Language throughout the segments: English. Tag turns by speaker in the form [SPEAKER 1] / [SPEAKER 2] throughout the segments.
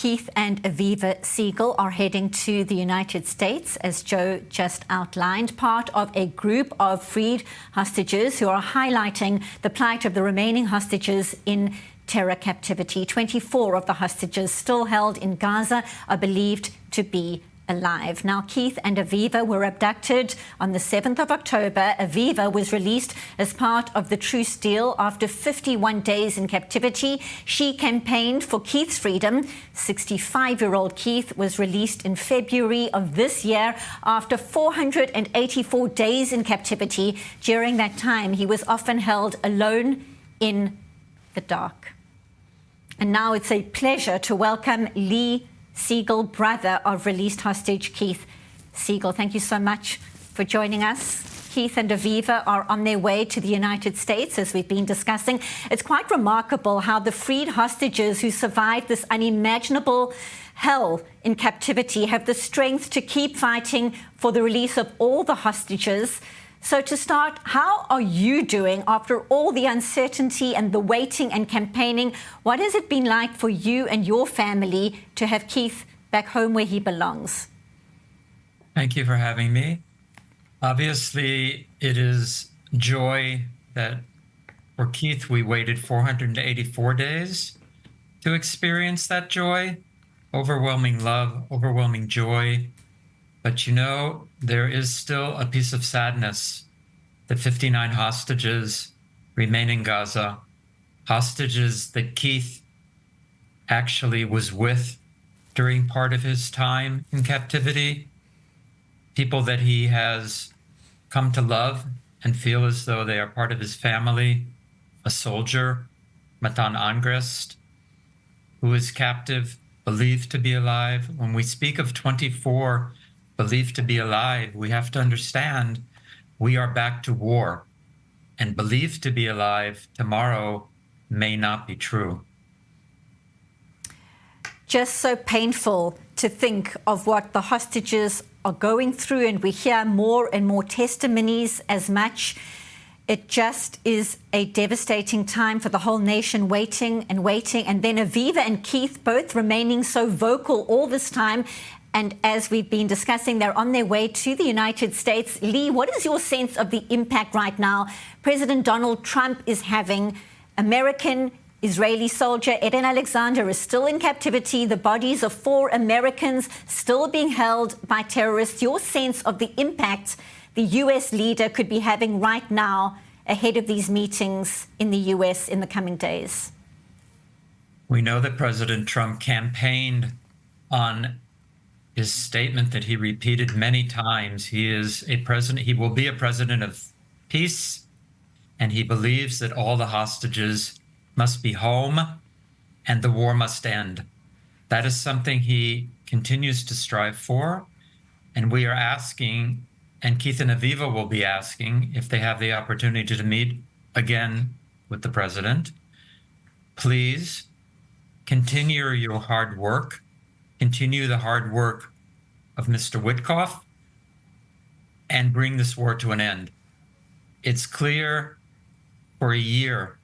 [SPEAKER 1] Keith and Aviva Siegel are heading to the United States, as Joe just outlined, part of a group of freed hostages who are highlighting the plight of the remaining hostages in terror captivity. 24 of the hostages still held in Gaza are believed to be alive. Now, Keith and Aviva were abducted on the 7th of October. Aviva was released as part of the truce deal after 51 days in captivity. She campaigned for Keith's freedom. 65-year-old Keith was released in February of this year after 484 days in captivity. During that time, he was often held alone in the dark. And now it's a pleasure to welcome Lee Seagull, brother of released hostage Keith Siegel. Thank you so much for joining us. Keith and Aviva are on their way to the United States, as we've been discussing. It's quite remarkable how the freed hostages who survived this unimaginable hell in captivity have the strength to keep fighting for the release of all the hostages. So to start, how are you doing after all the uncertainty and the waiting and campaigning? What has it been like for you and your family to have Keith back home where he belongs?
[SPEAKER 2] Thank you for having me. Obviously, it is joy that for Keith, we waited 484 days to experience that joy, overwhelming love, overwhelming joy. But you know, there is still a piece of sadness. The 59 hostages remain in Gaza, hostages that Keith actually was with during part of his time in captivity, people that he has come to love and feel as though they are part of his family. A soldier, Matan Angrist, who is captive, believed to be alive. When we speak of 24 believed to be alive, we have to understand we are back to war, and believed to be alive tomorrow may not be true.
[SPEAKER 1] Just so painful to think of what the hostages are going through, and we hear more and more testimonies as much. It just is a devastating time for the whole nation, waiting and waiting. And then Aviva and Keith both remaining so vocal all this time. And as we've been discussing, they're on their way to the United States. Lee, what is your sense of the impact right now President Donald Trump is having? American Israeli soldier Eden Alexander is still in captivity. The bodies of 4 Americans still being held by terrorists. Your sense of the impact the U.S. leader could be having right now ahead of these meetings in the U.S. in the coming days?
[SPEAKER 2] We know that President Trump campaigned on his statement that he repeated many times. He is a president. He will be a president of peace, and he believes that all the hostages must be home and the war must end. That is something he continues to strive for, and we are asking, and Keith and Aviva will be asking, if they have the opportunity to meet again with the president, please continue your hard work. Continue the hard work of Mr. Witkoff and bring this war to an end. It's clear for a year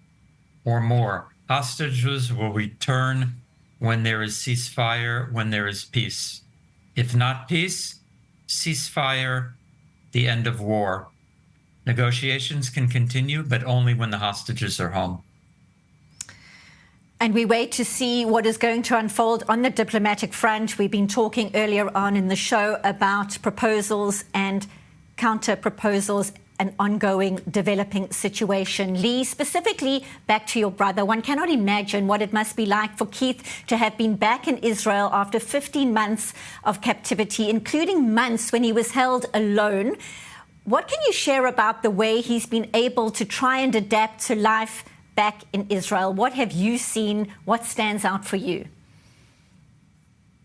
[SPEAKER 2] or more, hostages will return when there is ceasefire, when there is peace. If not peace, ceasefire, the end of war. Negotiations can continue, but only when the hostages are home.
[SPEAKER 1] And we wait to see what is going to unfold on the diplomatic front. We've been talking earlier on in the show about proposals and counter-proposals, an ongoing developing situation. Lee, specifically back to your brother, one cannot imagine what it must be like for Keith to have been back in Israel after 15 months of captivity, including months when he was held alone. What can you share about the way he's been able to try and adapt to life back in Israel? What have you seen? What stands out for you?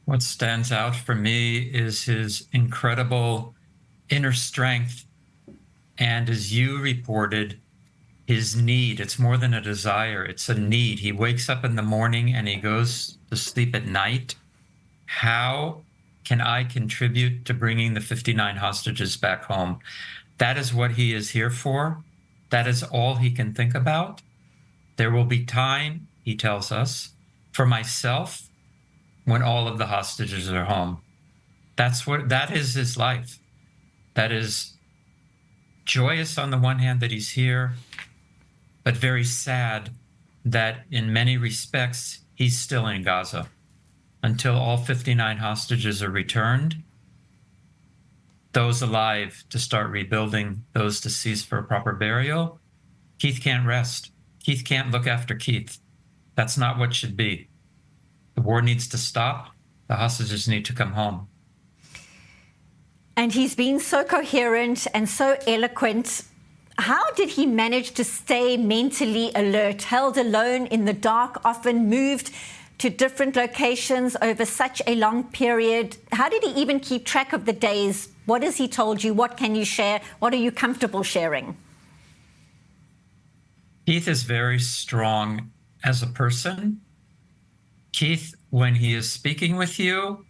[SPEAKER 2] What stands out for me is his incredible inner strength. And as you reported, his need, it's more than a desire, it's a need. He wakes up in the morning and he goes to sleep at night. How can I contribute to bringing the 59 hostages back home? That is what he is here for. That is all he can think about. There will be time, he tells us, for myself, when all of the hostages are home. That is his life. That is joyous on the one hand that he's here, but very sad that in many respects, he's still in Gaza. Until all 59 hostages are returned, those alive to start rebuilding, those deceased for a proper burial, Keith can't rest. Keith can't look after Keith. That's not what should be. The war needs to stop. The hostages need to come home.
[SPEAKER 1] And he's been so coherent and so eloquent. How did he manage to stay mentally alert, held alone in the dark, often moved to different locations over such a long period? How did he even keep track of the days? What has he told you? What can you share? What are you comfortable sharing?
[SPEAKER 2] Keith is very strong as a person. Keith, when he is speaking with you,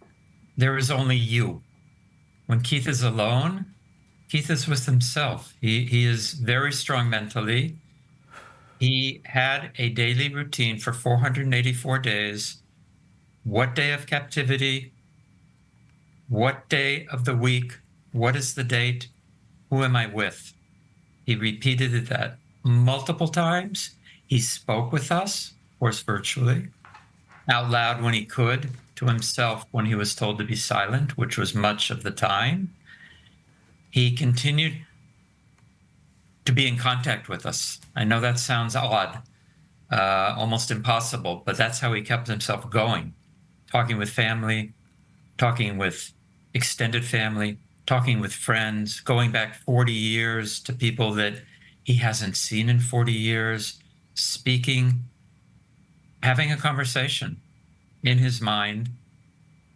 [SPEAKER 2] there is only you. When Keith is alone, Keith is with himself. He is very strong mentally. He had a daily routine for 484 days. What day of captivity? What day of the week? What is the date? Who am I with? He repeated that multiple times. He spoke with us, of course, virtually, out loud when he could, to himself when he was told to be silent, which was much of the time. He continued to be in contact with us. I know that sounds odd, almost impossible, but that's how he kept himself going, talking with family, talking with extended family, talking with friends, going back 40 years to people that he hasn't seen in 40 years, speaking, having a conversation in his mind,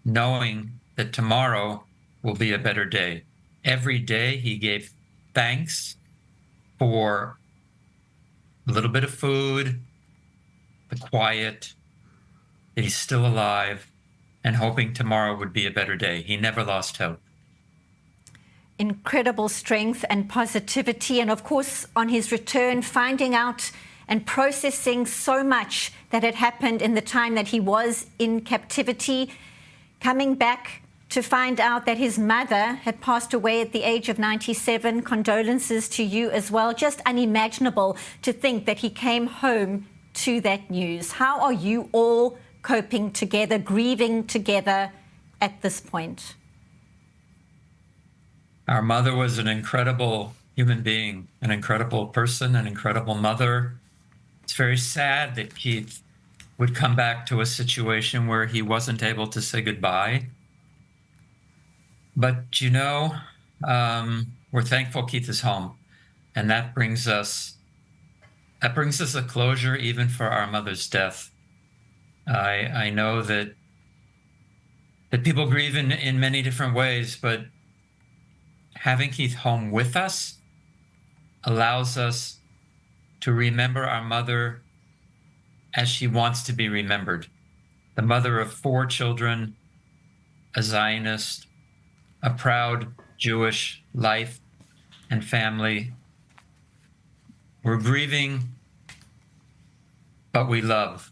[SPEAKER 2] knowing that tomorrow will be a better day. Every day he gave thanks for a little bit of food, the quiet, that he's still alive, and hoping tomorrow would be a better day. He never lost hope.
[SPEAKER 1] Incredible strength and positivity. And of course, on his return, finding out and processing so much that had happened in the time that he was in captivity, coming back to find out that his mother had passed away at the age of 97. Condolences to you as well. Just unimaginable to think that he came home to that news. How are you all coping together, grieving together at this point?
[SPEAKER 2] Our mother was an incredible human being, an incredible person, an incredible mother. It's very sad that Keith would come back to a situation where he wasn't able to say goodbye. But, you know, we're thankful Keith is home. And that brings us a closure even for our mother's death. I know that people grieve in many different ways, but having Keith home with us allows us to remember our mother as she wants to be remembered. The mother of 4 children, a Zionist, a proud Jewish life and family. We're grieving, but we love.